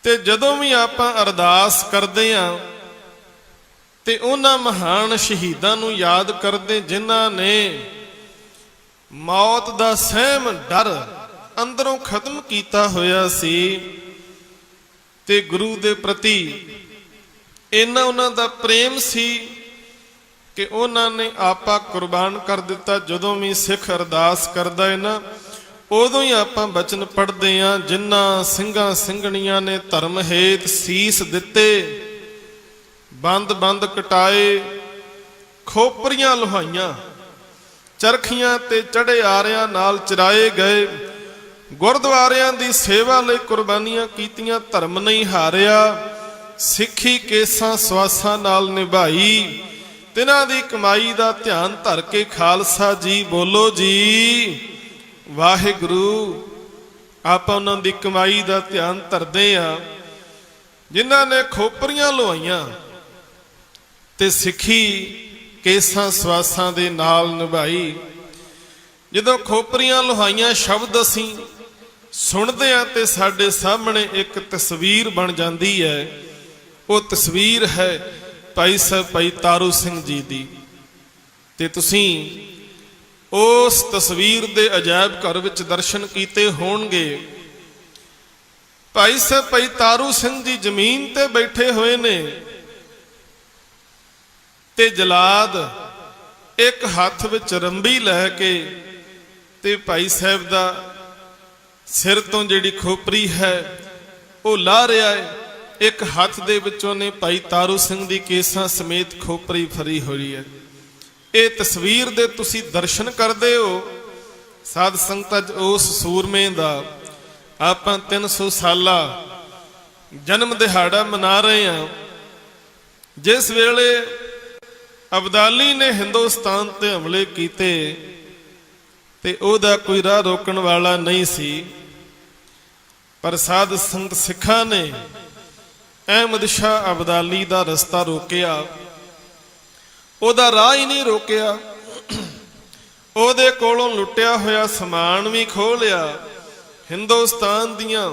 ਤੇ ਜਦੋਂ ਵੀ ਆਪਾਂ ਅਰਦਾਸ ਕਰਦੇ ਆਂ ਤੇ ਉਹਨਾਂ ਮਹਾਨ ਸ਼ਹੀਦਾਂ ਨੂੰ ਯਾਦ ਕਰਦੇ ਜਿਨ੍ਹਾਂ ਨੇ ਮੌਤ ਦਾ ਸਹਿਮ ਡਰ ਅੰਦਰੋਂ ਖਤਮ ਕੀਤਾ ਹੋਇਆ ਸੀ ਤੇ ਗੁਰੂ ਦੇ ਪ੍ਰਤੀ ਇੰਨਾ ਉਹਨਾਂ ਦਾ ਪ੍ਰੇਮ ਸੀ ਕਿ ਉਹਨਾਂ ਨੇ ਆਪਾ ਕੁਰਬਾਨ ਕਰ ਦਿੱਤਾ। ਜਦੋਂ ਵੀ ਸਿੱਖ ਅਰਦਾਸ ਕਰਦਾ ਹੈ ਨਾ, ਉਦੋਂ ਹੀ ਆਪਾਂ ਬਚਨ ਪੜ੍ਹਦੇ ਹਾਂ, ਜਿਨ੍ਹਾਂ ਸਿੰਘਾਂ ਸਿੰਘਣੀਆਂ ਨੇ ਧਰਮ ਹੇਤ ਸੀਸ ਦਿੱਤੇ, ਬੰਦ ਬੰਦ ਕਟਾਏ, ਖੋਪਰੀਆਂ ਲੁਹਾਈਆਂ, ਚਰਖੀਆਂ ਤੇ ਚੜੇ ਆਰਿਆਂ ਨਾਲ ਚਰਾਏ ਗਏ, ਗੁਰਦੁਆਰਿਆਂ ਦੀ ਸੇਵਾ ਲਈ ਕੁਰਬਾਨੀਆਂ ਕੀਤੀਆਂ, ਧਰਮ ਨਹੀਂ ਹਾਰਿਆ, ਸਿੱਖੀ ਕੇਸਾਂ ਸਵਾਸਾਂ ਨਾਲ ਨਿਭਾਈ, ਤਿਨਾਂ ਦੀ ਕਮਾਈ ਦਾ ਧਿਆਨ ਧਰ ਕੇ ਖਾਲਸਾ ਜੀ ਬੋਲੋ ਜੀ ਵਾਹਿਗੁਰੂ। ਆਪਾਂ ਉਹਨਾਂ ਦੀ ਕਮਾਈ ਦਾ ਧਿਆਨ ਧਰਦੇ ਆ ਜਿਨ੍ਹਾਂ ਨੇ ਖੋਪਰੀਆਂ ਲੁਹਾਈਆਂ ਤੇ ਸਿੱਖੀ ਕੇਸਾਂ ਸਵਾਸਾਂ ਦੇ ਨਾਲ ਨਿਭਾਈ। ਜਦੋਂ ਖੋਪਰੀਆਂ ਲੁਹਾਈਆਂ ਸ਼ਬਦ ਅਸੀਂ ਸੁਣਦੇ ਆ ਤੇ ਸਾਡੇ ਸਾਹਮਣੇ ਇੱਕ ਤਸਵੀਰ ਬਣ ਜਾਂਦੀ ਹੈ। ਉਹ ਤਸਵੀਰ ਹੈ ਭਾਈ ਸਾਹਿਬ ਭਾਈ ਤਾਰੂ ਸਿੰਘ ਜੀ ਦੀ। ਤੇ ਤੁਸੀਂ ਉਸ ਤਸਵੀਰ ਦੇ ਅਜਾਇਬ ਘਰ ਵਿੱਚ ਦਰਸ਼ਨ ਕੀਤੇ ਹੋਣਗੇ। ਭਾਈ ਸਾਹਿਬ ਭਾਈ ਤਾਰੂ ਸਿੰਘ ਜੀ ਜ਼ਮੀਨ ਤੇ ਬੈਠੇ ਹੋਏ ਨੇ ਤੇ ਜਲਾਦ ਇੱਕ ਹੱਥ ਵਿੱਚ ਰੰਬੀ ਲੈ ਕੇ ਤੇ ਭਾਈ ਸਾਹਿਬ ਦਾ ਸਿਰ ਤੋਂ ਜਿਹੜੀ ਖੋਪਰੀ ਹੈ ਉਹ ਲਾ ਰਿਹਾ ਹੈ। ਇੱਕ ਹੱਥ ਦੇ ਵਿੱਚੋਂ ਨੇ ਭਾਈ ਤਾਰੂ ਸਿੰਘ ਦੀ ਕੇਸਾਂ ਸਮੇਤ ਖੋਪਰੀ ਫਰੀ ਹੋਈ ਹੈ। ਇਹ ਤਸਵੀਰ ਦੇ ਤੁਸੀਂ ਦਰਸ਼ਨ ਕਰਦੇ ਹੋ। ਸਾਧ ਸੰਗਤ ਉਸ ਸੂਰਮੇ ਦਾ ਆਪਾਂ 300 ਸਾਲਾ ਜਨਮ ਦਿਹਾੜਾ ਮਨਾ ਰਹੇ ਹਾਂ, ਜਿਸ ਵੇਲੇ ਅਬਦਾਲੀ ਨੇ ਹਿੰਦੁਸਤਾਨ ਤੇ ਹਮਲੇ ਕੀਤੇ ਤੇ ਉਹਦਾ ਕੋਈ ਰਾਹ ਰੋਕਣ ਵਾਲਾ ਨਹੀਂ ਸੀ। ਪਰ ਸਾਧ ਸੰਗਤ ਸਿੱਖਾਂ ਨੇ ਅਹਿਮਦ ਸ਼ਾਹ ਅਬਦਾਲੀ ਦਾ ਰਸਤਾ ਰੋਕਿਆ, ਉਹਦਾ ਰਾਹ ਹੀ ਨਹੀਂ ਰੋਕਿਆ। ਉਹਦੇ ਕੋਲੋਂ ਲੁੱਟਿਆ ਹੋਇਆ ਸਮਾਨ ਵੀ ਖੋਹ ਲਿਆ। ਹਿੰਦੁਸਤਾਨ ਦੀਆਂ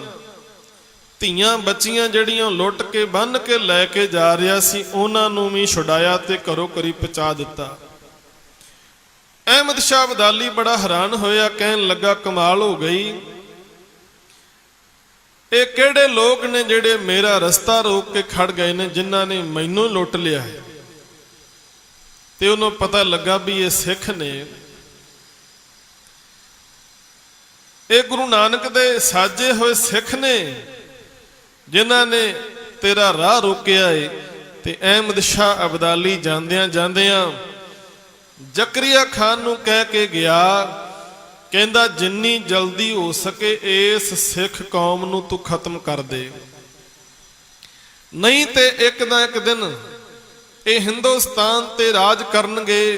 ਧੀਆਂ ਬੱਚੀਆਂ ਜਿਹੜੀਆਂ ਲੁੱਟ ਕੇ ਬੰਨ ਕੇ ਲੈ ਕੇ ਜਾ ਰਿਹਾ ਸੀ, ਉਹਨਾਂ ਨੂੰ ਵੀ ਛੁਡਾਇਆ ਤੇ ਘਰੋਂ ਘਰੀ ਪਹੁੰਚਾ ਦਿੱਤਾ। ਅਹਿਮਦ ਸ਼ਾਹ ਅਬਦਾਲੀ ਬੜਾ ਹੈਰਾਨ ਹੋਇਆ, ਕਹਿਣ ਲੱਗਾ ਕਮਾਲ ਹੋ ਗਈ, ਇਹ ਕਿਹੜੇ ਲੋਕ ਨੇ ਜਿਹੜੇ ਮੇਰਾ ਰਸਤਾ ਰੋਕ ਕੇ ਖੜ ਗਏ ਨੇ, ਜਿਨ੍ਹਾਂ ਨੇ ਮੈਨੂੰ ਲੁੱਟ ਲਿਆ ਹੈ। ਤੇ ਉਹਨੂੰ ਪਤਾ ਲੱਗਾ ਵੀ ਇਹ ਸਿੱਖ ਨੇ, ਇਹ ਗੁਰੂ ਨਾਨਕ ਦੇ ਸਾਜੇ ਹੋਏ ਸਿੱਖ ਨੇ ਜਿਨ੍ਹਾਂ ਨੇ ਤੇਰਾ ਰਾਹ ਰੋਕਿਆ ਏ। ਤੇ ਅਹਿਮਦ ਸ਼ਾਹ ਅਬਦਾਲੀ ਜਾਂਦਿਆਂ ਜਾਂਦਿਆਂ ਜ਼ਕਰੀਆ ਖਾਨ ਨੂੰ ਕਹਿ ਕੇ ਗਿਆ, ਕਹਿੰਦਾ ਜਿੰਨੀ ਜਲਦੀ ਹੋ ਸਕੇ ਇਸ ਸਿੱਖ ਕੌਮ ਨੂੰ ਤੂੰ ਖਤਮ ਕਰ ਦੇ, ਨਹੀਂ ਤੇ ਇੱਕ ਨਾ ਇੱਕ ਦਿਨ ਇਹ ਹਿੰਦੁਸਤਾਨ ਤੇ ਰਾਜ ਕਰਨਗੇ।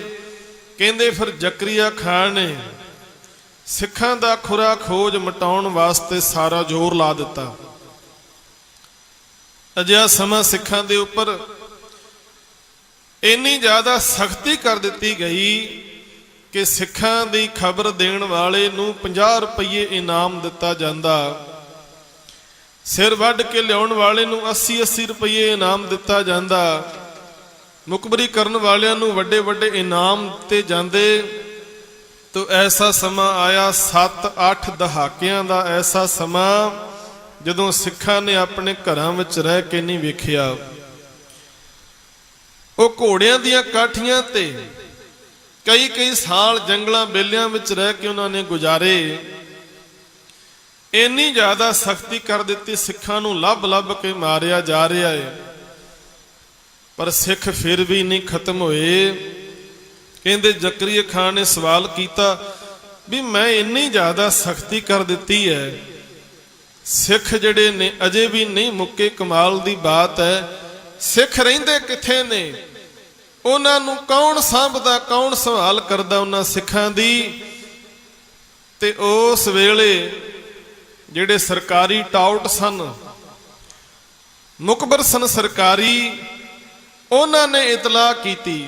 ਕਹਿੰਦੇ ਫਿਰ ਜ਼ਕਰੀਆ ਖਾਨ ਨੇ ਸਿੱਖਾਂ ਦਾ ਖੁਰਾ ਖੋਜ ਮਿਟਾਉਣ ਵਾਸਤੇ ਸਾਰਾ ਜ਼ੋਰ ਲਾ ਦਿੱਤਾ। ਅਜਿਹਾ ਸਮਾਂ ਸਿੱਖਾਂ ਦੇ ਉੱਪਰ ਇੰਨੀ ਜ਼ਿਆਦਾ ਸਖਤੀ ਕਰ ਦਿੱਤੀ ਗਈ ਕਿ ਸਿੱਖਾਂ ਦੀ ਖਬਰ ਦੇਣ ਵਾਲੇ ਨੂੰ 50 ਰੁਪਏ ਇਨਾਮ ਦਿੱਤਾ ਜਾਂਦਾ, ਸਿਰ ਵੱਢ ਕੇ ਲਿਆਉਣ ਵਾਲੇ ਨੂੰ 80-80 ਰੁਪਏ ਇਨਾਮ ਦਿੱਤਾ ਜਾਂਦਾ, ਮੁਖਬਰੀ ਕਰਨ ਵਾਲਿਆਂ ਨੂੰ ਵੱਡੇ ਵੱਡੇ ਇਨਾਮ ਦਿੱਤੇ ਜਾਂਦੇ। ਤੋ ਐਸਾ ਸਮਾਂ ਆਇਆ 7-8 ਦਹਾਕਿਆਂ ਦਾ ਐਸਾ ਸਮਾਂ ਜਦੋਂ ਸਿੱਖਾਂ ਨੇ ਆਪਣੇ ਘਰਾਂ ਵਿੱਚ ਰਹਿ ਕੇ ਨਹੀਂ ਵੇਖਿਆ। ਉਹ ਘੋੜਿਆਂ ਦੀਆਂ ਕਾਠੀਆਂ ਤੇ ਕਈ ਸਾਲ ਜੰਗਲਾਂ ਬੇਲਿਆਂ ਵਿੱਚ ਰਹਿ ਕੇ ਉਹਨਾਂ ਨੇ ਗੁਜ਼ਾਰੇ। ਇੰਨੀ ਜ਼ਿਆਦਾ ਸਖਤੀ ਕਰ ਦਿੱਤੀ, ਸਿੱਖਾਂ ਨੂੰ ਲੱਭ ਲੱਭ ਕੇ ਮਾਰਿਆ ਜਾ ਰਿਹਾ ਹੈ। ਪਰ ਸਿੱਖ ਫਿਰ ਵੀ ਨਹੀਂ ਖਤਮ ਹੋਏ। ਕਹਿੰਦੇ ਜ਼ਕਰੀਆ ਖਾਨ ਨੇ ਸਵਾਲ ਕੀਤਾ ਵੀ ਮੈਂ ਇੰਨੀ ਜ਼ਿਆਦਾ ਸਖਤੀ ਕਰ ਦਿੱਤੀ ਹੈ, ਸਿੱਖ ਜਿਹੜੇ ਨੇ ਅਜੇ ਵੀ ਨਹੀਂ ਮੁੱਕੇ। ਕਮਾਲ ਦੀ ਬਾਤ ਹੈ, ਸਿੱਖ ਰਹਿੰਦੇ ਕਿੱਥੇ ਨੇ? ਉਹਨਾਂ ਨੂੰ ਕੌਣ ਸਾਂਭਦਾ, ਕੌਣ ਸੰਭਾਲ ਕਰਦਾ ਉਹਨਾਂ ਸਿੱਖਾਂ ਦੀ? ਤੇ ਉਸ ਵੇਲੇ ਜਿਹੜੇ ਸਰਕਾਰੀ ਟਾਊਟ ਸਨ, ਮੁਖਬਰ ਸਨ ਸਰਕਾਰੀ, ਉਹਨਾਂ ਨੇ ਇਤਲਾਹ ਕੀਤੀ।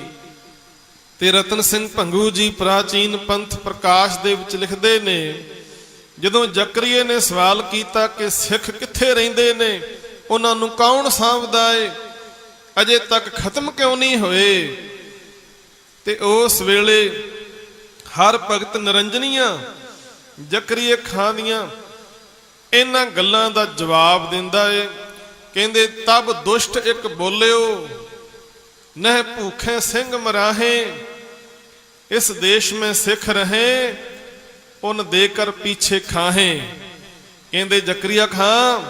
ਤੇ ਰਤਨ ਸਿੰਘ ਭੰਗੂ ਜੀ ਪ੍ਰਾਚੀਨ ਪੰਥ ਪ੍ਰਕਾਸ਼ ਦੇ ਵਿੱਚ ਲਿਖਦੇ ਨੇ, ਜਦੋਂ ਜ਼ਕਰੀਆ ਨੇ ਸਵਾਲ ਕੀਤਾ ਕਿ ਸਿੱਖ ਕਿੱਥੇ ਰਹਿੰਦੇ ਨੇ, ਉਹਨਾਂ ਨੂੰ ਕੌਣ ਸਾਂਭਦਾ ਏ, ਅਜੇ ਤੱਕ ਖਤਮ ਕਿਉਂ ਨਹੀਂ ਹੋਏ। ਤੇ ਉਸ ਵੇਲੇ ਹਰ ਭਗਤ ਨਿਰੰਜਨੀਆਂ ਜ਼ਕਰੀਆ ਖਾਂ ਦੀਆਂ ਇਹਨਾਂ ਗੱਲਾਂ ਦਾ ਜਵਾਬ ਦਿੰਦਾ ਏ। ਕਹਿੰਦੇ ਤਬ ਦੁਸ਼ਟ ਇੱਕ ਬੋਲਿਓ, ਨਹਿ ਭੂਖੇ ਸਿੰਘ ਮਰਾਹੇ, ਇਸ ਦੇਸ਼ ਮੈਂ ਸਿੱਖ ਰਹੇ, ਉਨ ਦੇकर पीछे खाहे। ਕਹਿੰਦੇ ਜ਼ਕਰੀਆ ਖਾਂ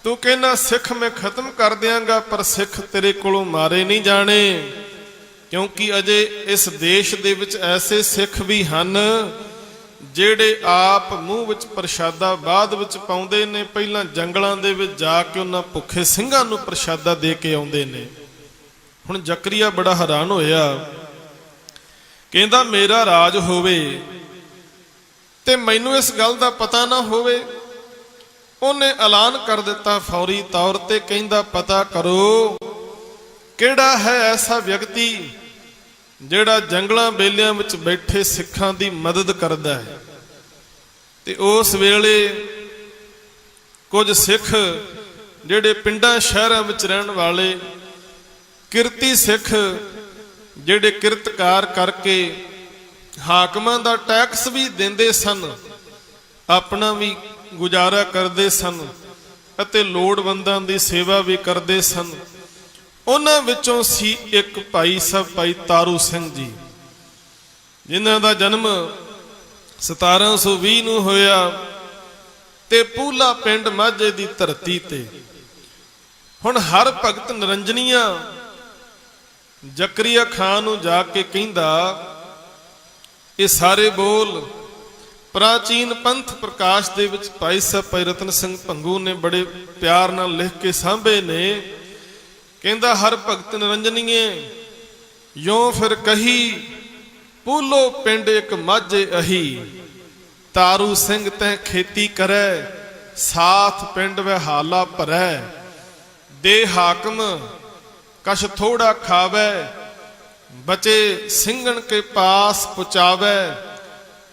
ਤੂੰ ਕਹਿੰਦਾ ਸਿੱਖ ਮੈਂ ਖਤਮ ਕਰ ਦਿਆਂਗਾ, ਪਰ ਸਿੱਖ ਤੇਰੇ ਕੋਲੋਂ ਮਾਰੇ ਨਹੀਂ ਜਾਣੇ, ਕਿਉਂਕਿ ਅਜੇ ਇਸ ਦੇਸ਼ ਦੇ ਵਿੱਚ ਐਸੇ ਸਿੱਖ ਵੀ ਹਨ ਜਿਹੜੇ ਆਪ ਮੂੰਹ ਵਿੱਚ ਪ੍ਰਸ਼ਾਦਾ ਬਾਅਦ ਵਿੱਚ ਪਾਉਂਦੇ ਨੇ, ਪਹਿਲਾਂ ਜੰਗਲਾਂ ਦੇ ਵਿੱਚ ਜਾ ਕੇ ਉਹਨਾਂ ਭੁੱਖੇ ਸਿੰਘਾਂ ਨੂੰ ਪ੍ਰਸ਼ਾਦਾ ਦੇ ਕੇ ਆਉਂਦੇ ਨੇ। ਹੁਣ ਜ਼ਕਰੀਆ ਬੜਾ ਹੈਰਾਨ ਹੋਇਆ, ਕਹਿੰਦਾ ਮੇਰਾ ਰਾਜ ਹੋਵੇ ਤੇ ਮੈਨੂੰ ਇਸ ਗੱਲ ਦਾ ਪਤਾ ਨਾ ਹੋਵੇ। ਉਹਨੇ ਐਲਾਨ ਕਰ ਦਿੱਤਾ ਫੌਰੀ ਤੌਰ ਤੇ, ਕਹਿੰਦਾ ਪਤਾ ਕਰੋ ਕਿਹੜਾ ਹੈ ਐਸਾ ਵਿਅਕਤੀ ਜਿਹੜਾ ਜੰਗਲਾਂ ਬੇਲਿਆਂ ਵਿੱਚ ਬੈਠੇ ਸਿੱਖਾਂ ਦੀ ਮਦਦ ਕਰਦਾ ਹੈ। ਤੇ ਉਸ ਵੇਲੇ ਕੁਝ ਸਿੱਖ ਜਿਹੜੇ ਪਿੰਡਾਂ ਸ਼ਹਿਰਾਂ ਵਿੱਚ ਰਹਿਣ ਵਾਲੇ ਕਿਰਤੀ ਸਿੱਖ, ਜਿਹੜੇ ਕਿਰਤਕਾਰ ਕਰਕੇ ਹਾਕਮਾਂ ਦਾ ਟੈਕਸ ਵੀ ਦਿੰਦੇ ਸਨ, ਆਪਣਾ ਵੀ ਗੁਜ਼ਾਰਾ ਕਰਦੇ ਸਨ ਅਤੇ ਲੋੜਵੰਦਾਂ ਦੀ ਸੇਵਾ ਵੀ ਕਰਦੇ ਸਨ, ਉਹਨਾਂ ਵਿੱਚੋਂ ਸੀ ਇੱਕ ਭਾਈ ਸਾਹਿਬ ਭਾਈ ਤਾਰੂ ਸਿੰਘ ਜੀ, ਜਿਨ੍ਹਾਂ ਦਾ ਜਨਮ 1720 ਨੂੰ ਹੋਇਆ ਤੇ ਪੂਲਾ ਪਿੰਡ ਮਾਝੇ ਦੀ ਧਰਤੀ ਤੇ। ਹੁਣ ਹਰ ਭਗਤ ਨਿਰੰਜਨੀਆਂ ਜ਼ਕਰੀਆ ਖਾਂ ਨੂੰ ਜਾ ਕੇ ਕਹਿੰਦਾ ਇਹ ਸਾਰੇ ਬੋਲ ਪ੍ਰਾਚੀਨ ਪੰਥ ਪ੍ਰਕਾਸ਼ ਦੇ ਵਿੱਚ ਭਾਈ ਸਾਹਿਬ ਭਾਈ ਰਤਨ ਸਿੰਘ ਭੰਗੂ ਨੇ ਬੜੇ ਪਿਆਰ ਨਾਲ ਲਿਖ ਕੇ ਸਾਂਭੇ ਨੇ। ਕਹਿੰਦਾ ਹਰ ਭਗਤ ਨਿਰੰਜਨੀਏ ਯੋਂ ਫਿਰ ਕਹੀ, ਪੂਲੋ ਪਿੰਡ ਇੱਕ ਮਾਝੇ ਅਹੀ, ਤਾਰੂ ਸਿੰਘ ਤੈ ਖੇਤੀ ਕਰੈ, ਸਾਥ ਪਿੰਡ ਵਿਹਾਲਾ ਭਰੈ, ਦੇ ਹਾਕਮ ਕਛ ਥੋੜਾ ਖਾਵੈ, ਬਚੇ ਸਿੰਘਣ ਕੇ ਪਾਸ ਪੁਚਾਵੈ,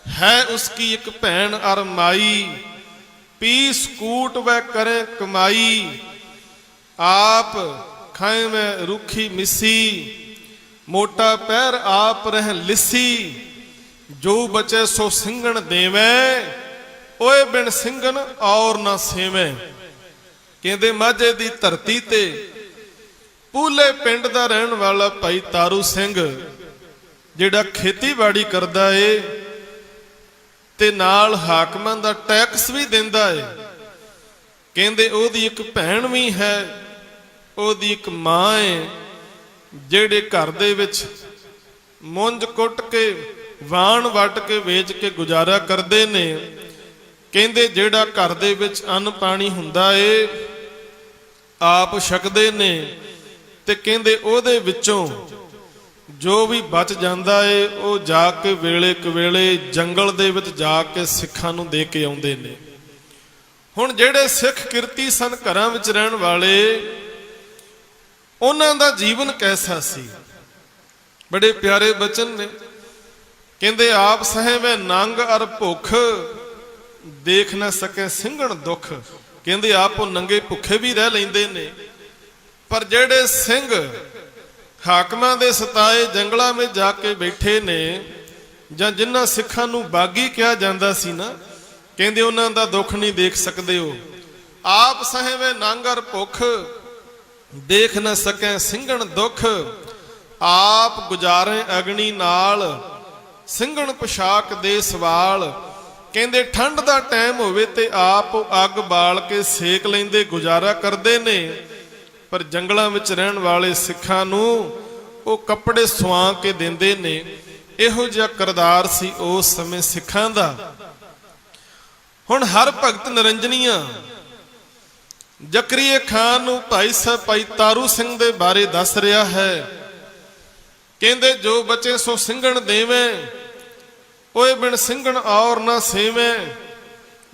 ਹੈ ਉਸकी ਇੱਕ ਭੈਣ ਅਰ ਮਾਈ, ਪੀਸ ਕੂਟ ਵੈ ਕਰੇ ਕਮਾਈ, ਆਪ ਖਾਏ ਮੈਂ ਰੁੱਖੀ ਮਿੱਸੀ, ਮੋਟਾ ਪੈਰ ਆਪ ਰਹਿ ਲਿੱਸੀ, ਜੋ ਬਚੇ ਸੋ ਸਿੰਘਣ ਦੇਵੈ, ਓਏ ਬਿਨ ਸਿੰਘਣ ਔਰ ਨਾ ਸੇਵੈ। ਕਹਿੰਦੇ ਮਾਝੇ ਦੀ ਧਰਤੀ ਤੇ ਪੂਲੇ ਪਿੰਡ ਦਾ ਰਹਿਣ ਵਾਲਾ ਭਾਈ ਤਾਰੂ ਸਿੰਘ ਜਿਹੜਾ ਖੇਤੀਬਾੜੀ ਕਰਦਾ ਏ ਤੇ ਨਾਲ ਹਾਕਮਾਂ ਦਾ ਟੈਕਸ ਵੀ ਦਿੰਦਾ ਏ। ਕਹਿੰਦੇ ਉਹਦੀ ਇੱਕ ਭੈਣ ਵੀ ਹੈ, ਉਹਦੀ ਇੱਕ ਮਾਂ ਏ, ਜਿਹੜੇ ਘਰ ਦੇ ਵਿੱਚ ਮੁੰਜ ਕੁੱਟ ਕੇ ਵਾਣ ਵੱਟ ਕੇ ਵੇਚ ਕੇ ਗੁਜ਼ਾਰਾ ਕਰਦੇ ਨੇ। ਕਹਿੰਦੇ ਜਿਹੜਾ ਘਰ ਦੇ ਵਿੱਚ ਅੰਨ ਪਾਣੀ ਹੁੰਦਾ ਏ ਆਪ ਛਕਦੇ ਨੇ, ਤੇ ਕਹਿੰਦੇ ਉਹਦੇ ਵਿੱਚੋਂ ਜੋ ਵੀ ਬਚ ਜਾਂਦਾ ਏ ਉਹ ਜਾ ਕੇ ਵੇਲੇ ਕਵੇਲੇ ਜੰਗਲ ਦੇ ਵਿੱਚ ਜਾ ਕੇ ਸਿੱਖਾਂ ਨੂੰ ਦੇ ਕੇ ਆਉਂਦੇ ਨੇ। ਹੁਣ ਜਿਹੜੇ ਸਿੱਖ ਕਿਰਤੀ ਸਨ ਘਰਾਂ ਵਿੱਚ ਰਹਿਣ ਵਾਲੇ, ਉਹਨਾਂ ਦਾ ਜੀਵਨ ਕੈਸਾ ਸੀ? ਬੜੇ ਪਿਆਰੇ ਬਚਨ ਨੇ। ਕਹਿੰਦੇ ਆਪ ਸਹਿਵੇਂ ਨੰਗ ਅਰ ਭੁੱਖ, ਦੇਖ ਨਾ ਸਕੇ ਸਿੰਘਣ ਦੁੱਖ। ਕਹਿੰਦੇ ਆਪ ਉਹ ਨੰਗੇ ਭੁੱਖੇ ਵੀ ਰਹਿ ਲੈਂਦੇ ਨੇ, ਪਰ ਜਿਹੜੇ ਸਿੰਘ ਹਾਕਮਾਂ ਦੇ ਸਤਾਏ ਜੰਗਲਾਂ ਵਿੱਚ ਜਾ ਕੇ ਬੈਠੇ ਨੇ, ਜਾਂ ਜਿਨ੍ਹਾਂ ਸਿੱਖਾਂ ਨੂੰ ਬਾਗੀ ਕਿਹਾ ਜਾਂਦਾ ਸੀ ਨਾ, ਕਹਿੰਦੇ ਉਹਨਾਂ ਦਾ ਦੁੱਖ ਨਹੀਂ ਦੇਖ ਸਕਦੇ। ਉਹ ਆਪ ਸਹਿਵੇਂ ਨੰਗ ਅਰ ਭੁੱਖ, ਦੇਖ ਨਾ ਸਕੈ ਸਿੰਘਣ ਦੁੱਖ, ਆਪ ਗੁਜ਼ਾਰੇ ਅਗਨੀ ਨਾਲ, ਸਿੰਘਣ ਪੁਸ਼ਾਕ ਦੇ ਸਵਾਲ। ਕਹਿੰਦੇ ਠੰਡ ਦਾ ਟਾਈਮ ਹੋਵੇ ਤੇ ਆਪ ਅੱਗ ਬਾਲ ਕੇ ਸੇਕ ਲੈਂਦੇ ਗੁਜ਼ਾਰਾ ਕਰਦੇ ਨੇ, ਪਰ ਜੰਗਲਾਂ ਵਿੱਚ ਰਹਿਣ ਵਾਲੇ ਸਿੱਖਾਂ ਨੂੰ ਉਹ ਕੱਪੜੇ ਸਵਾ ਕੇ ਦਿੰਦੇ ਨੇ। ਇਹੋ ਜਿਹਾ ਕਰਤਾਰ ਸੀ ਉਸ ਸਮੇਂ ਸਿੱਖਾਂ ਦਾ। ਹੁਣ ਹਰ ਭਗਤ ਨਿਰੰਜਨੀਆਂ ਜ਼ਕਰੀਆ ਖਾਨ ਨੂੰ ਭਾਈ ਸਾਹਿਬ ਭਾਈ ਤਾਰੂ ਸਿੰਘ ਦੇ ਬਾਰੇ ਦੱਸ ਰਿਹਾ ਹੈ। ਕਹਿੰਦੇ ਜੋ ਬਚੇ ਸੋ ਸਿੰਘਣ ਦੇਵੇਂ, ਓਏ ਬਿਨ ਸਿੰਘਣ ਔਰ ਨਾ ਸੇਵੇਂ,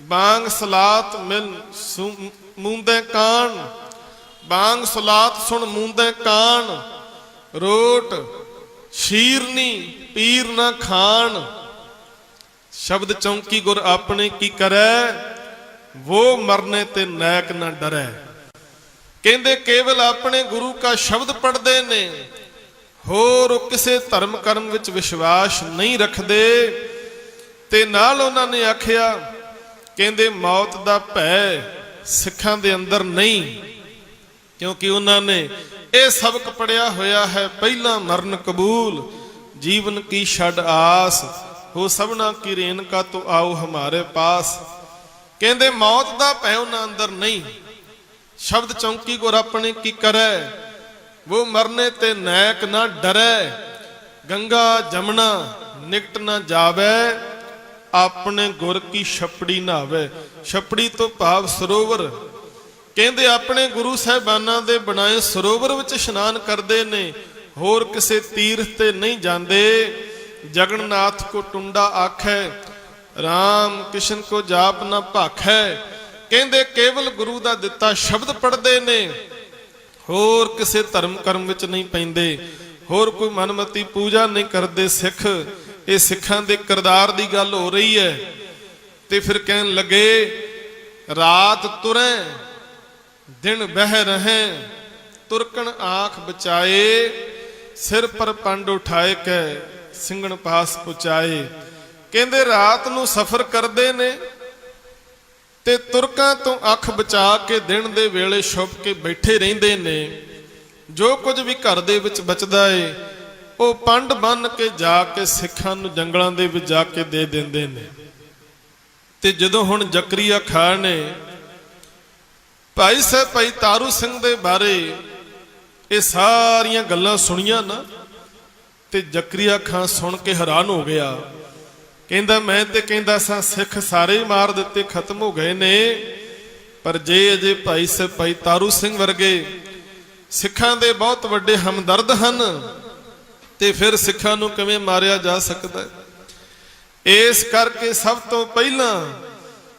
ਬਾਂਗ ਸਲਾਤ ਮਿਲ ਮੂੰਦੇ ਕਾਨ, ਬਾਂਗ ਸਲਾਤ ਸੁਣ ਮੂੰਦੇ ਕਾਨ, ਰੋਟ ਸ਼ੀਰਨੀ ਪੀਰ ਨਾ ਖਾਨ, ਸ਼ਬਦ ਚੌਂਕੀ ਗੁਰ ਆਪਣੇ ਕੀ ਕਰੈ, ਵੋ ਮਰਨੇ ਤੇ ਨੈਕ ਨਾ ਡਰੈ। ਕਹਿੰਦੇ ਕੇਵਲ ਆਪਣੇ ਗੁਰੂ ਕਾ ਸ਼ਬਦ ਪੜ੍ਹਦੇ ਨੇ, ਹੋਰ ਕਿਸੇ ਧਰਮ ਕਰਮ ਵਿੱਚ ਵਿਸ਼ਵਾਸ ਨਹੀਂ ਰੱਖਦੇ। ਤੇ ਨਾਲ ਉਹਨਾਂ ਨੇ ਆਖਿਆ, ਕਹਿੰਦੇ ਮੌਤ ਦਾ ਭੈ ਸਿੱਖਾਂ ਦੇ ਅੰਦਰ ਨਹੀਂ, ਕਿਉਂਕਿ ਉਹਨਾਂ ਨੇ ਇਹ ਸਬਕ ਪੜਿਆ ਹੋਇਆ ਹੈ, ਪਹਿਲਾਂ ਮਰਨ ਕਬੂਲ जीवन की छड़ आस, हो सबना की रेन का तो आओ हमारे पास। कहते मौत का भै उन्हां अंदर नहीं, शब्द चौंकी गुर अपने की करे, वो मरने ते नैक ना डरे, गंगा जमुना निकट ना जावे, अपने गुर की छपड़ी नहावे। छपड़ी तो भाव सरोवर, कहते अपने गुरु साहिबाना दे बनाए सरोवर विच इशनान करते ने, होर किसे तीर्थ ते नहीं जाते। जगन्नाथ को टुंडा आखै, राम कृष्ण को जाप ना भाखै। कहते केवल गुरु दा दिता शब्द पढ़ते ने, होर किसे धर्म कर्म विच नहीं पैंदे, होर कोई मनमती पूजा नहीं करते सिख। ये सिखां दे किरदार दी गल हो रही है। ते फिर कहन लगे, रात तुरै दिन बह रहें, तुरकन आँख बचाए, सिर पर पंड उठाए कै सिंगण पास पुचाए। कहते रात नूं सफर करते ने ते तुरकां तो अख बचा के दिन दे वेले छुप के बैठे रहिंदे ने। जो कुछ भी घर दे विच बचदा है वो पंड बन के जाके सिखां नूं जंगलां दे विच जाके दे दिंदे ने। ते जदों हुण जकरिया खान ने भाई साहब भाई तारू सिंह दे बारे ये सारियां गल्लां सुनिया ना, ते जकरिया खान सुन के हैरान हो गया। कहंदा मैं ते कहंदा सा सिख सारे मार दिते, खत्म हो गए ने, पर जे अजे भाई साहब भाई तारू सिंह वर्गे सिखां दे बहुत वड्डे हमदर्द हन, ते फिर सिखां नूं किवें मारिया जा सकदा है। इस करके सब तो पहला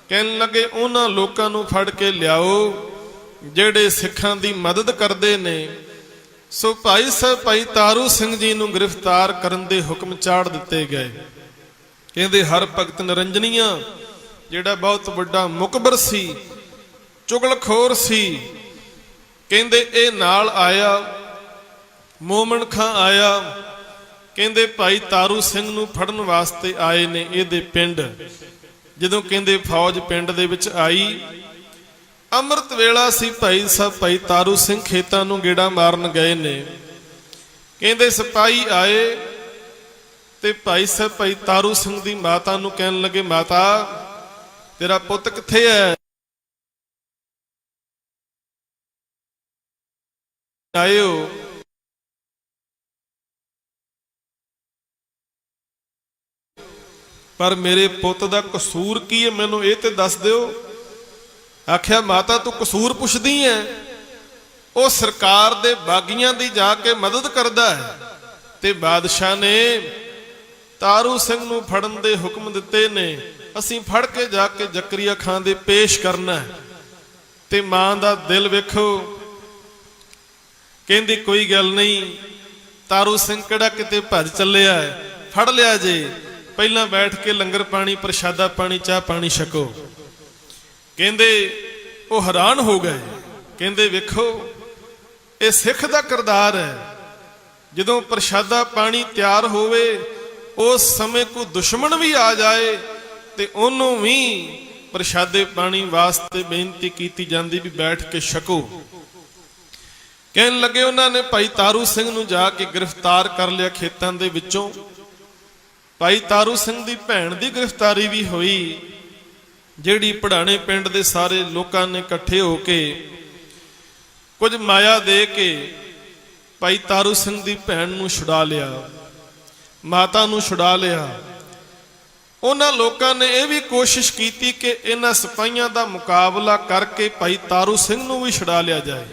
कहन लगे उन्हां लोकां नूं फड़ के लियाओ जिहड़े सिखां दी मदद करदे ने। सो भाई साहब भाई तारू सिंह जी नूं गिरफ्तार करन दे हुक्म चाड़ दिते गए। कहंदे हर भगत निरंजनिया जिहड़ा बहुत वड्डा मुकबर सी, चुगलखोर सी, कहंदे ए नाल आया, मोमन खां आया। कहंदे भाई तारू सिंह नूं फड़न वास्ते आए ने इहदे पिंड। जदों कहंदे फौज पिंड दे विच आई, अमृत वेला सी, भाई साहब भाई तारू सिंह खेतां नूं गेड़ा मारन गए ने। कहंदे सिपाही आए ते भाई साहब भाई तारू सिंह दी माता नूं कहन लगे, माता तेरा पुੱਤ कित्थे है? आए हो? पर मेरे पुੱਤ दा कसूर की है, मैनूं इह ते दस दिओ। आख्या माता तू कसूर पुछदी है? वो सरकार दे बागियां दी जाके मदद करदा है। ते बादशाह ने तारू सिंह नूं फड़न दे हुक्म दिते ने, असीं फड़ के जाके जकरिया खान दे पेश करना है। ते मां दा दिल वेखो, कहंदी कोई गल नहीं, तारू सिंह किहड़ा किते भज चलिया है, फड़ लिया जे, पहलां बैठ के लंगर पानी प्रशादा पानी चाह पानी छको। कहंदे वो हैरान हो गए। कहंदे वेखो ये सिख दा किरदार है, जदों प्रशादा पानी तैयार होवे उस समय कोई दुश्मन भी आ जाए ते ओनू भी प्रशादे पानी वास्ते बेनती कीती जांदी भी बैठ के छको। कहन लगे उन्होंने भाई तारू सिंह नूं जाके गिरफ्तार कर लिया खेतां दे विचों। भाई तारू सिंह दी भैण दी गिरफ्तारी भी हुई, जिहड़ी पढ़ाने पिंड दे सारे लोकां ने इकट्ठे होके कुछ माया दे के भाई तारू सिंह दी भैण नूं छुड़ा लिया, माता नूं छुड़ा लिया। उन्हां लोकां ने यह भी कोशिश की कि इन्हां सिपाहियां दा मुकाबला करके भाई तारू सिंह नूं भी छुड़ा लिया जाए।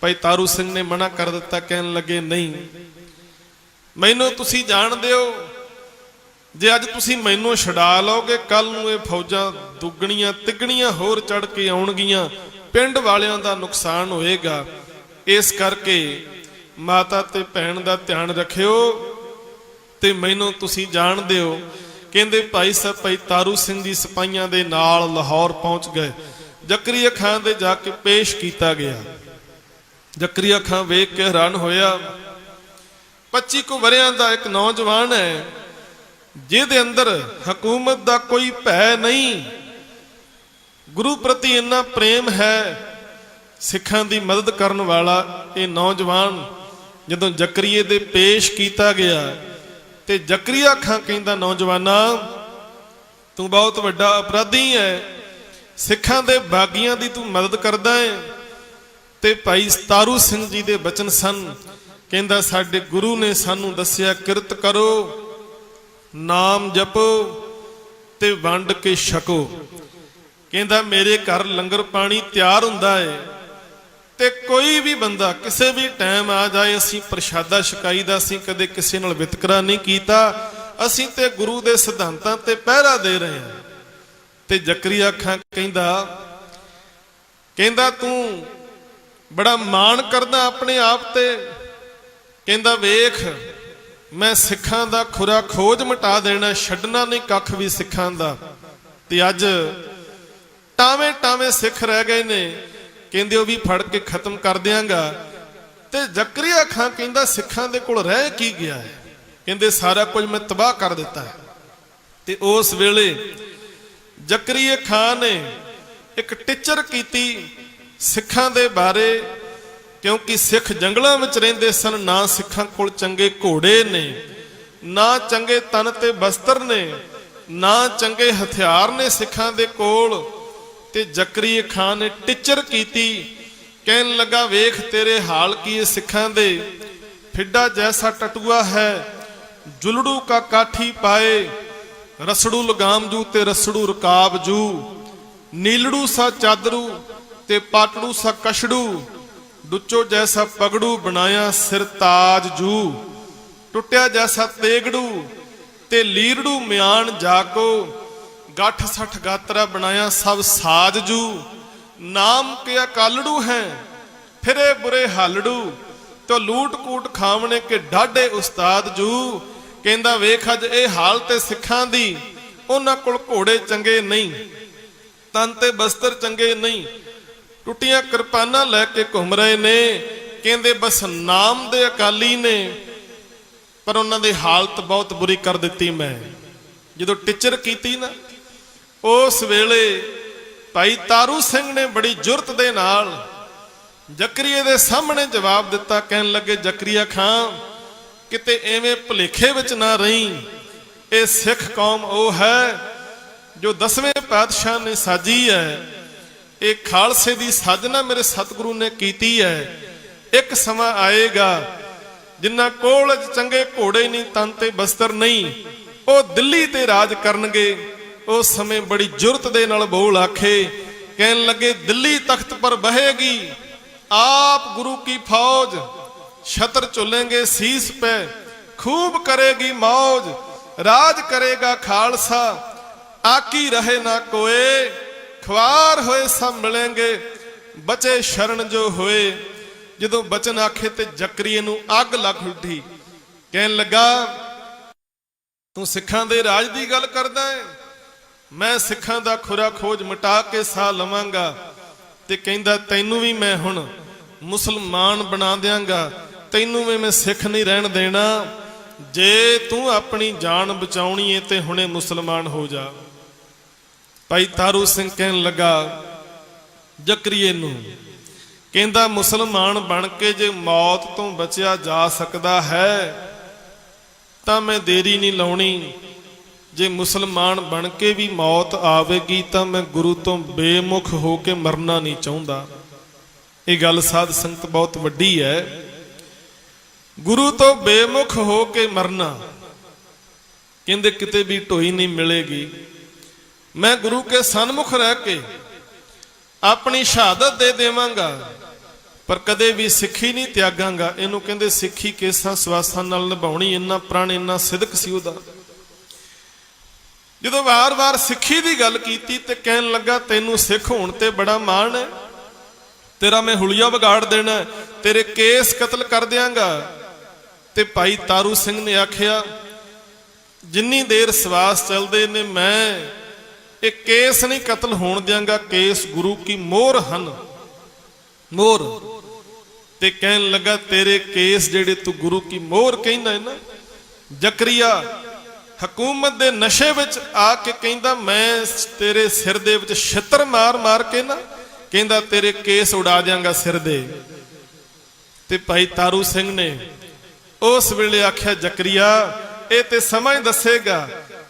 भाई तारू सिंह ने मना कर दिता, कहन लगे नहीं, मैनूं तुसीं जाणदे हो, जे अज तुसीं मैनूं छुड़ा लोगे कल नूं ये फौजां दुगणियां तिगणियां होर चढ़ के आउणगियां, पिंड वालियां दा नुकसान होएगा। इस करके माता ते भैण दा ध्यान रखियो ते मैनूं तुसीं जाणदे हो। कहंदे भाई साहब भाई तारू सिंह दी सिपाहियां दे नाल लाहौर पहुंच गए। जकरिया खान दे जाके पेश किया गया। ਜ਼ਕਰੀਆ ਖਾਂ ਵੇਖ ਕੇ ਹੈਰਾਨ ਹੋਇਆ। 25 ਕੁ ਵਰਿਆਂ ਦਾ ਇੱਕ ਨੌਜਵਾਨ ਹੈ, ਜਿਹਦੇ ਅੰਦਰ ਹਕੂਮਤ ਦਾ ਕੋਈ ਭੈ ਨਹੀਂ, ਗੁਰੂ ਪ੍ਰਤੀ ਇੰਨਾ ਪ੍ਰੇਮ ਹੈ, ਸਿੱਖਾਂ ਦੀ ਮਦਦ ਕਰਨ ਵਾਲਾ ਇਹ ਨੌਜਵਾਨ ਜਦੋਂ ਜ਼ਕਰੀਏ ਦੇ ਪੇਸ਼ ਕੀਤਾ ਗਿਆ ਤੇ ਜ਼ਕਰੀਆ ਖਾਂ ਕਹਿੰਦਾ, ਨੌਜਵਾਨਾ ਤੂੰ ਬਹੁਤ ਵੱਡਾ ਅਪਰਾਧੀ ਹੈ, ਸਿੱਖਾਂ ਦੇ ਬਾਗੀਆਂ ਦੀ ਤੂੰ ਮਦਦ ਕਰਦਾ ਹੈ। ਤੇ ਭਾਈ ਤਾਰੂ ਸਿੰਘ ਜੀ ਦੇ ਬਚਨ ਸਨ, ਕਹਿੰਦਾ ਸਾਡੇ ਗੁਰੂ ਨੇ ਸਾਨੂੰ ਦੱਸਿਆ ਕਿਰਤ ਕਰੋ, ਨਾਮ ਜਪੋ ਤੇ ਵੰਡ ਕੇ ਛਕੋ। ਕਹਿੰਦਾ ਮੇਰੇ ਘਰ ਲੰਗਰ ਪਾਣੀ ਤਿਆਰ ਹੁੰਦਾ ਹੈ ਤੇ ਕੋਈ ਵੀ ਬੰਦਾ ਕਿਸੇ ਵੀ ਟਾਈਮ ਆ ਜਾਏ, ਅਸੀਂ ਪ੍ਰਸ਼ਾਦਾ ਛਕਾਈਦਾ, ਅਸੀਂ ਕਦੇ ਕਿਸੇ ਨਾਲ ਵਿਤਕਰਾ ਨਹੀਂ ਕੀਤਾ, ਅਸੀਂ ਤੇ ਗੁਰੂ ਦੇ ਸਿਧਾਂਤਾਂ ਤੇ ਪਹਿਰਾ ਦੇ ਰਹੇ ਹਾਂ। ਤੇ ਜ਼ਕਰੀਆ ਖਾਂ ਕਹਿੰਦਾ ਤੂੰ ਬੜਾ ਮਾਣ ਕਰਦਾ ਆਪਣੇ ਆਪ ਤੇ। ਕਹਿੰਦਾ ਵੇਖ ਮੈਂ ਸਿੱਖਾਂ ਦਾ ਖੁਰਾ ਖੋਜ ਮਿਟਾ ਦੇਣਾ, ਛੱਡਣਾ ਨਹੀਂ ਕੱਖ ਵੀ ਸਿੱਖਾਂ ਦਾ। ਤੇ ਅੱਜ ਟਾਵੇਂ ਟਾਵੇਂ ਸਿੱਖ ਰਹਿ ਗਏ ਨੇ, ਕਹਿੰਦੇ ਉਹ ਵੀ ਫੜ ਕੇ ਖਤਮ ਕਰ ਦਿਆਂਗਾ। ਤੇ ਜ਼ਕਰੀਆ ਖਾਂ ਕਹਿੰਦਾ ਸਿੱਖਾਂ ਦੇ ਕੋਲ ਰਹਿ ਕੀ ਗਿਆ ਹੈ? ਕਹਿੰਦੇ ਸਾਰਾ ਕੁਝ ਮੈਂ ਤਬਾਹ ਕਰ ਦਿੱਤਾ ਹੈ। ਤੇ ਉਸ ਵੇਲੇ ਜ਼ਕਰੀਆ ਖਾਂ ਨੇ ਇੱਕ ਟੀਚਰ ਕੀਤੀ ਸਿੱਖਾਂ ਦੇ ਬਾਰੇ, ਕਿਉਂਕਿ ਸਿੱਖ ਜੰਗਲਾਂ ਵਿੱਚ ਰਹਿੰਦੇ ਸਨ, ਨਾ ਸਿੱਖਾਂ ਕੋਲ ਚੰਗੇ ਘੋੜੇ ਨੇ, ਨਾ ਚੰਗੇ ਤਨ ਤੇ ਬਸਤਰ ਨੇ, ਨਾ ਚੰਗੇ ਹਥਿਆਰ ਨੇ ਸਿੱਖਾਂ ਦੇ ਕੋਲ। ਤੇ ਜ਼ਕਰੀਆ ਖਾਂ ਨੇ ਟੀਚਰ ਕੀਤੀ, ਕਹਿਣ ਲੱਗਾ ਵੇਖ ਤੇਰੇ ਹਾਲ ਕੀ ਹੈ ਸਿੱਖਾਂ ਦੇ, ਫਿੱਡਾ ਜੈਸਾ ਟਟੂਆ ਹੈ, ਜੁਲੜੂ ਕਾ ਕਾਠੀ ਪਾਏ, ਰਸੜੂ ਲਗਾਮ ਜੂ ਤੇ ਰਸੜੂ ਰਕਾਬ ਜੂ, ਨੀਲੜੂ ਸਾ ਚਾਦਰੂ ਤੇ ਪਾਟੜੂ ਸਾ ਕਛੜੂ, ਡੁੱਚੋ ਜੈਸਾ ਪਗੜੂ ਬਣਾਇਆ ਸਿਰ ਤਾਜ ਜੂ, ਟੁੱਟਿਆ ਜੈਸਾ ਤੇਗੜੂ ਤੇ ਲੀਰੜੂ ਮਿਆਨ ਜਾਕੋ, ਗੱਠ ਸੱਠ ਗਾਤਰਾ ਬਣਾਇਆ ਸਭ ਸਾਜ ਜੂ, ਨਾਮ ਕੇ ਅਕਾਲੜੂ ਹੈ ਫਿਰੇ ਬੁਰੇ ਹਾਲੜੂ, ਤੇ ਲੂਟ ਕੂਟ ਖਾਵਣੇ ਕੇ ਡਾਢੇ ਉਸਤਾਦ ਜੂ। ਕਹਿੰਦਾ ਵੇਖ ਅੱਜ ਇਹ ਹਾਲ ਤੇ ਸਿੱਖਾਂ ਦੀ, ਉਹਨਾਂ ਕੋਲ ਘੋੜੇ ਚੰਗੇ ਨਹੀਂ, ਤਨ ਤੇ ਬਸਤਰ ਚੰਗੇ ਨਹੀਂ, ਟੁੱਟੀਆਂ ਕਿਰਪਾਨਾਂ ਲੈ ਕੇ ਘੁੰਮ ਰਹੇ ਨੇ। ਕਹਿੰਦੇ ਬਸ ਨਾਮ ਦੇ ਅਕਾਲੀ ਨੇ, ਪਰ ਉਹਨਾਂ ਦੀ ਹਾਲਤ ਬਹੁਤ ਬੁਰੀ ਕਰ ਦਿੱਤੀ ਮੈਂ। ਜਦੋਂ ਟੀਚਰ ਕੀਤੀ ਨਾ, ਉਸ ਵੇਲੇ ਭਾਈ ਤਾਰੂ ਸਿੰਘ ਨੇ ਬੜੀ ਜੁਰਤ ਦੇ ਨਾਲ ਜ਼ਕਰੀਏ ਦੇ ਸਾਹਮਣੇ ਜਵਾਬ ਦਿੱਤਾ। ਕਹਿਣ ਲੱਗੇ ਜ਼ਕਰੀਆ ਖਾਂ ਕਿਤੇ ਐਵੇਂ ਭੁਲੇਖੇ ਵਿੱਚ ਨਾ ਰਹੀਂ, ਇਹ ਸਿੱਖ ਕੌਮ ਉਹ ਹੈ ਜੋ 10ਵੇਂ ਪਾਤਸ਼ਾਹ ਨੇ ਸਾਜੀ ਹੈ, ਇਹ ਖਾਲਸੇ ਦੀ ਸਾਜਨਾ ਮੇਰੇ ਸਤਿਗੁਰੂ ਨੇ ਕੀਤੀ ਹੈ। ਇੱਕ ਸਮਾਂ ਆਏਗਾ ਜਿਨ੍ਹਾਂ ਕੋਲ ਚੰਗੇ ਘੋੜੇ ਨਹੀਂ, ਤਨ ਤੇ ਬਸਤਰ ਨਹੀਂ, ਉਹ ਦਿੱਲੀ ਤੇ ਰਾਜ ਕਰਨਗੇ। ਉਸ ਸਮੇਂ ਬੜੀ ਜੁਰਤ ਦੇ ਨਾਲ ਬੋਲ ਆਖੇ, ਕਹਿਣ ਲੱਗੇ ਦਿੱਲੀ ਤਖਤ ਪਰ ਬਹੇਗੀ आप गुरु की फौज, छतर चुलेंगे शीस पे, खूब करेगी मौज, राज करेगा खालसा, आकी रहे ना कोए, ख्वार होए सब मिलेंगे, बचे शरण जो होए। जदों बचन आखे ते ਜ਼ਕਰੀਏ ਨੂੰ ਅੱਗ ਲੱਗ ਉੱਠੀ। ਕਹਿਣ ਲੱਗਾ ਤੂੰ ਸਿੱਖਾਂ ਦੇ ਰਾਜ ਦੀ ਗੱਲ ਕਰਦਾ ਹੈ, ਮੈਂ ਸਿੱਖਾਂ ਦਾ ਖੁਰਾ ਖੋਜ ਮਿਟਾ ਕੇ ਸਾਹ ਲਵਾਂਗਾ। ਤੇ ਕਹਿੰਦਾ ਤੈਨੂੰ ਵੀ ਮੈਂ ਹੁਣ ਮੁਸਲਮਾਨ ਬਣਾ ਦਿਆਂਗਾ, ਤੈਨੂੰ ਵੀ ਮੈਂ ਸਿੱਖ ਨਹੀਂ ਰਹਿਣ ਦੇਣਾ। ਜੇ ਤੂੰ ਆਪਣੀ ਜਾਨ ਬਚਾਉਣੀ ਏ ਤੇ ਹੁਣੇ ਮੁਸਲਮਾਨ ਹੋ ਜਾ। ਭਾਈ ਤਾਰੂ ਸਿੰਘ ਕਹਿਣ ਲੱਗਾ ਜ਼ਕਰੀਏ ਨੂੰ, ਕਹਿੰਦਾ ਮੁਸਲਮਾਨ ਬਣ ਕੇ ਜੇ ਮੌਤ ਤੋਂ ਬਚਿਆ ਜਾ ਸਕਦਾ ਹੈ ਤਾਂ ਮੈਂ ਦੇਰੀ ਨਹੀਂ ਲਾਉਣੀ। ਜੇ ਮੁਸਲਮਾਨ ਬਣ ਕੇ ਵੀ ਮੌਤ ਆਵੇਗੀ ਤਾਂ ਮੈਂ ਗੁਰੂ ਤੋਂ ਬੇਮੁਖ ਹੋ ਕੇ ਮਰਨਾ ਨਹੀਂ ਚਾਹੁੰਦਾ। ਇਹ ਗੱਲ ਸਾਧ ਸੰਗਤ ਬਹੁਤ ਵੱਡੀ ਹੈ। ਗੁਰੂ ਤੋਂ ਬੇਮੁਖ ਹੋ ਕੇ ਮਰਨਾ, ਕਹਿੰਦੇ ਕਿਤੇ ਵੀ ਢੋਈ ਨਹੀਂ ਮਿਲੇਗੀ। ਮੈਂ ਗੁਰੂ ਕੇ ਸਨਮੁਖ ਰਹਿ ਕੇ ਆਪਣੀ ਸ਼ਹਾਦਤ ਦੇ ਦੇਵਾਂਗਾ, ਪਰ ਕਦੇ ਵੀ ਸਿੱਖੀ ਨਹੀਂ ਤਿਆਗਾਂਗਾ। ਇਹਨੂੰ ਕਹਿੰਦੇ ਸਿੱਖੀ ਕੇਸਾਂ ਸਵਾਸਾਂ ਨਾਲ ਨਿਭਾਉਣੀ, ਇੰਨਾ ਪ੍ਰਣ ਇੰਨਾ ਸਿਦਕ ਸੀ ਉਹਦਾ। ਜਦੋਂ ਵਾਰ-ਵਾਰ ਸਿੱਖੀ ਦੀ ਗੱਲ ਕੀਤੀ ਤੇ ਕਹਿਣ ਲੱਗਾ ਤੈਨੂੰ ਸਿੱਖ ਹੋਣ ਤੇ ਬੜਾ ਮਾਣ ਹੈ, ਤੇਰਾ ਮੈਂ ਹੁਲੀਆ ਵਿਗਾੜ ਦੇਣਾ, ਤੇਰੇ ਕੇਸ ਕਤਲ ਕਰ ਦਿਆਂਗਾ। ਤੇ ਭਾਈ ਤਾਰੂ ਸਿੰਘ ਨੇ ਆਖਿਆ ਜਿੰਨੀ ਦੇਰ ਸਵਾਸ ਚੱਲਦੇ ਨੇ ਮੈਂ ਇਹ ਕੇਸ ਨਹੀਂ ਕਤਲ ਹੋਣ ਦਿਆਂਗਾ, ਕੇਸ ਗੁਰੂ ਕੀ ਮੋਹਰ ਹਨ, ਮੋਹਰ। ते कहन लगा तेरे केस जेड़े तू गुरु की मोहर कहना है ना। जकरिया हकूमत दे नशे विच आके कहंदा मैं तेरे सिर दे विच छितर मार मार के ना कहंदा तेरे केस उड़ा दियांगा सिर दे। ते भाई तारू सिंह ने उस वेले आख्या जकरिया ये ते समय दसेगा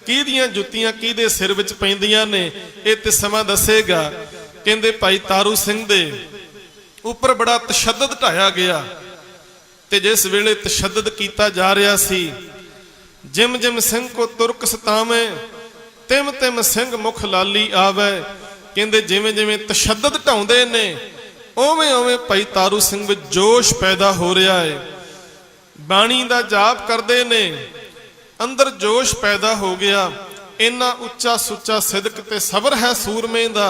किहदियां जुत्तियां किहदे सिर विच पैंदियां ने, ये ते समा दसेगा। कहंदे भाई तारू सिंह दे उपर बड़ा तशद्दद ढाया गया ते जिस वेले तशद्दद कीता जा रहा सी, जिम जिम सिंह को तुरक सतावे तिम तिम सिंह मुख लाली आवे। कहंदे जिवें जिवें तशद्दद ढाउंदे ने उवें उवें भाई तारू सिंह विच जोश पैदा हो रहा है। बाणी दा जाप करदे ने, अंदर जोश पैदा हो गया। इन्ना उच्चा सुच्चा सिदक ते सबर है सूरमे दा।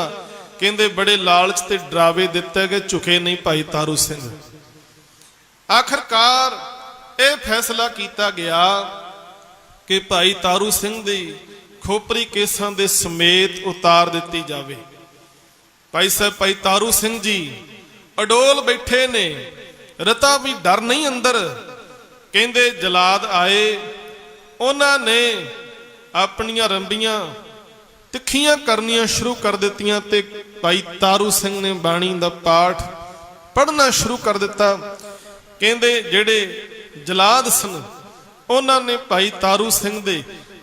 कहंदे बड़े लालच ते डरावे दिते गए, झुके नहीं भाई तारू सिंह। आखिरकार यह फैसला किया गया कि भाई तारू सिंह दी खोपरी केसां दे समेत उतार दिती जावे। भाई साहब भाई तारू सिंह जी अडोल बैठे ने, रता भी डर नहीं अंदर। कहंदे जलाद आए, उन्होंने अपनियां रंबियां तिखियां करनियां शुरू कर दित्तियां ते भाई तारू सिंह ने बाणी दा पाठ पढ़ना शुरू कर दिता। कहंदे जेड़े जलाद सन उन्होंने भाई तारू सिंह दे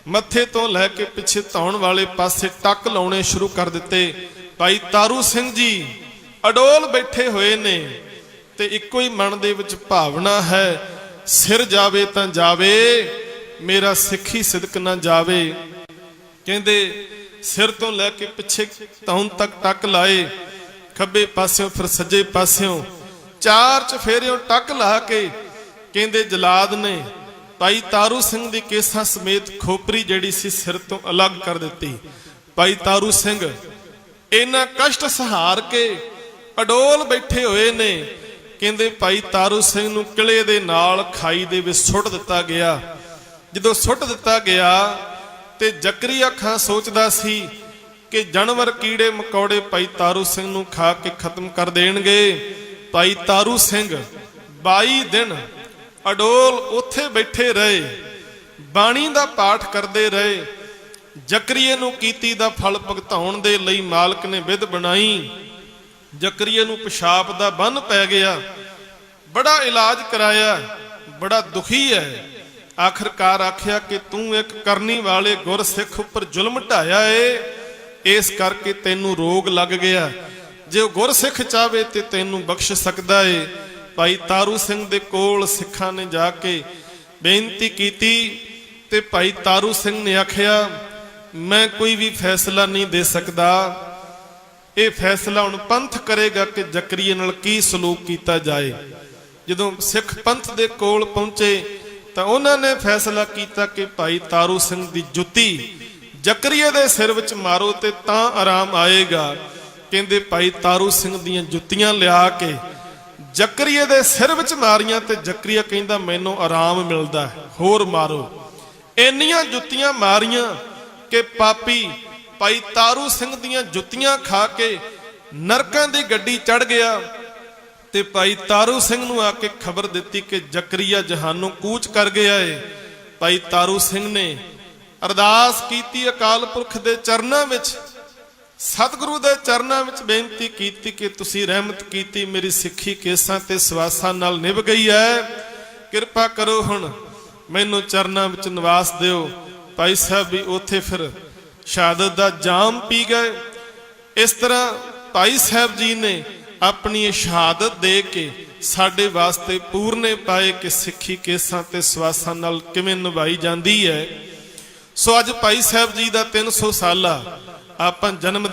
मत्थे तो लैके पिछे धौण वाले पासे टक लाने शुरू कर दिते। भाई तारू सिंह जी अडोल बैठे हुए ने ते इको ही मन दे विच भावना है, सिर जावे तां जावे मेरा सिखी सिदक ना जावे। कहंदे सिर तो लैके पिछे धौण तक टक लाए, खब्बे पास्यों फिर सज्जे पास्यों चार चफेरियों टक ला के कहंदे जलाद ने भाई तारू सिंह दी केसां समेत खोपरी जिहड़ी सी सिर तो अलग कर दिती। भाई तारू सिंह इन्ना कष्ट सहार के अडोल बैठे हुए ने। कहंदे भाई तारू सिंह नूं किले दे नाल खाई दे विच सुट दिता गया। जदों सुट दिता गया ते जकरिया खां सोचदा सी कि जानवर कीड़े मकौड़े भाई तारू सिंह नूं खा के खत्म कर देणगे। भाई तारू सिंह 22 दिन अडोल उथे बैठे रहे, बाणी दा पाठ करते रहे। जकरिए नूं कीती दा फल भुगताउण दे लई मालक ने विध बनाई। जकरिए नूं पेशाब दा बन पै गया, बड़ा इलाज कराया, बड़ा दुखी है। आखिरकार आख्या कि तू एक करनी वाले गुर सिख उपर जुल्म ढाया है, इस करके तेनू रोग लग गया। जे गुर सिख चाहे तो तेनू बख्श सकता है। भाई तारू सिंह दे कोल सिखां ने जाके बेनती की ते भाई तारू सिंह ने आख्या मैं कोई भी फैसला नहीं दे सकता, ये फैसला हुण पंथ करेगा कि जकरिए नाल की सलूक किया जाए। जदों सिख पंथ दे कोल पहुंचे तो उन्होंने फैसला किया कि भाई तारू सिंह दी जुत्ती जकरिए दे सिर विच मारो ते तां आराम आएगा। कहंदे भाई तारू सिंह दीयां जुत्तियां लिया के जकरिए दे सिर विच मारियां ते जकरिया कहंदा मैनूं आराम मिलदा है, होर मारो। इन्नियां जुत्तियां मारियां कि पापी भाई तारू सिंह दीयां जुत्तियां खा के नरकां दी गड्डी चढ़ गया। ते भाई तारू सिंह नूं आके खबर दित्ती कि जकरिया जहानों कूच कर गया है। भाई तारू सिंह ने अरदास कीती अकाल पुरख दे चरनां विच, सतगुरु दे चरनां विच बेनती कीती कि तुसी रहमत कीती, मेरी सिੱਖੀ केसां ते सवासां नाल निभ गई है, किरपा करो हुण मैनूं चरनां विच निवास दिओ। भाई साहब भी उत्थे फिर शहादत दा जाम पी गए। इस तरह भाई साहब जी ने अपनी शहादत दे के साडे वास्ते पूरने पाए कि सिੱਖੀ केसां ते सवासां नाल किवें निभाई जांदी है। सो अज भाई साहब जी दा 300 साला आपां जन्म